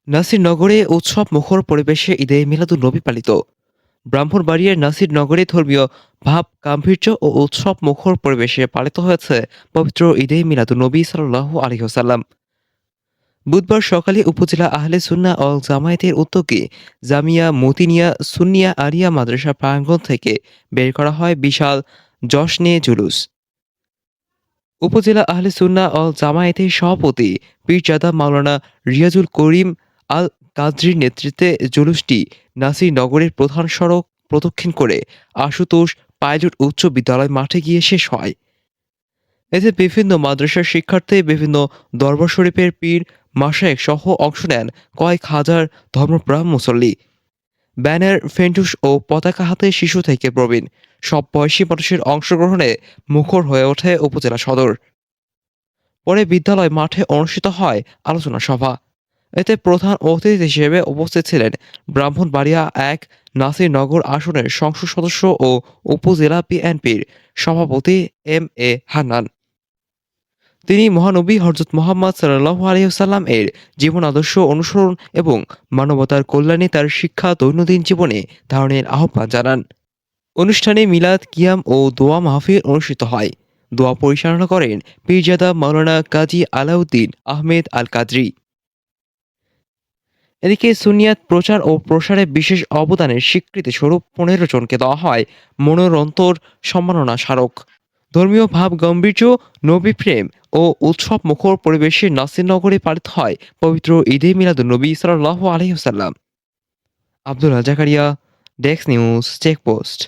নাসিরনগরে উৎসব মুখর পরিবেশে ঈদে মিলাদুন্নবী পালিত। ব্রাহ্মণবাড়িয়ার নাসিরনগরে ধর্মীয় ভাব গাম্ভীর্য ও উৎসব মুখর পরিবেশে পালিত হয়েছে পবিত্র ঈদে মিলাদুন্নবী সাল্লাল্লাহু আলাইহি ওয়াসাল্লাম। বুধবার সকালে উপজেলা আহলে সুন্নাহ ওয়াল জামায়াতের উদ্যোগে জামিয়া মতিনিয়া সুন্নিয়া আরিয়া মাদ্রাসা প্রাঙ্গণ থেকে বের করা হয় বিশাল জশনে জুলুস। উপজেলা আহলে সুন্নাহ ওয়াল জামায়াতের সভাপতি পীরজাদা মাওলানা রিয়াজুল করিম আল কাদরির নেতৃত্বে জুলুসটি নাসিরনগরের প্রধান সড়ক প্রদক্ষিণ করে আশুতোষ পাইলট উচ্চ বিদ্যালয় মাঠে গিয়ে শেষ হয়। এতে বিভিন্ন মাদ্রাসার শিক্ষার্থী, বিভিন্ন দরবার শরীফের পীর মাশায়েখ সহ অংশ নেন কয়েক হাজার ধর্মপ্রাণ মুসল্লি। ব্যানার, ফেন্টুস ও পতাকা হাতে শিশু থেকে প্রবীণ সব বয়সী মানুষের অংশগ্রহণে মুখর হয়ে ওঠে উপজেলা সদর। পরে বিদ্যালয় মাঠে অনুষ্ঠিত হয় আলোচনা সভা। এতে প্রধান অতিথি হিসেবে উপস্থিত ছিলেন ব্রাহ্মণবাড়িয়া এক নাসিরনগর আসনের সংসদ সদস্য ও উপজেলা বিএনপির সভাপতি এম হান্নান। তিনি মহানবী হযরত মুহাম্মদ সাল্লাল্লাহু আলাইহি ওয়াসাল্লাম এর জীবন আদর্শ অনুসরণ এবং মানবতার কল্যাণে তার শিক্ষা দৈনন্দিন জীবনে ধারণের আহ্বান জানান। অনুষ্ঠানে মিলাদ, কিয়াম ও দোয়া মাহফিল অনুষ্ঠিত হয়। দোয়া পরিচালনা করেন পীরজাদা মাওলানা কাজী আলাউদ্দিন আহমেদ আল কাদরি। এদিকে সুন্নিয়াত প্রচার ও প্রসারে বিশেষ অবদানের স্বীকৃতি স্বরূপ ১৫ জনকে দেওয়া হয় মনোরন্তর সম্মাননা স্মারক। ধর্মীয় ভাব গাম্ভীর্য, নবী প্রেম ও উৎসব মুখর পরিবেশে নাসিরনগরে পালিত হয় পবিত্র ঈদে মিলাদুন্নবী সাল্লাল্লাহু আলাইহি ওয়াসাল্লাম। Abdullah Zakaria, desk news, checkpost.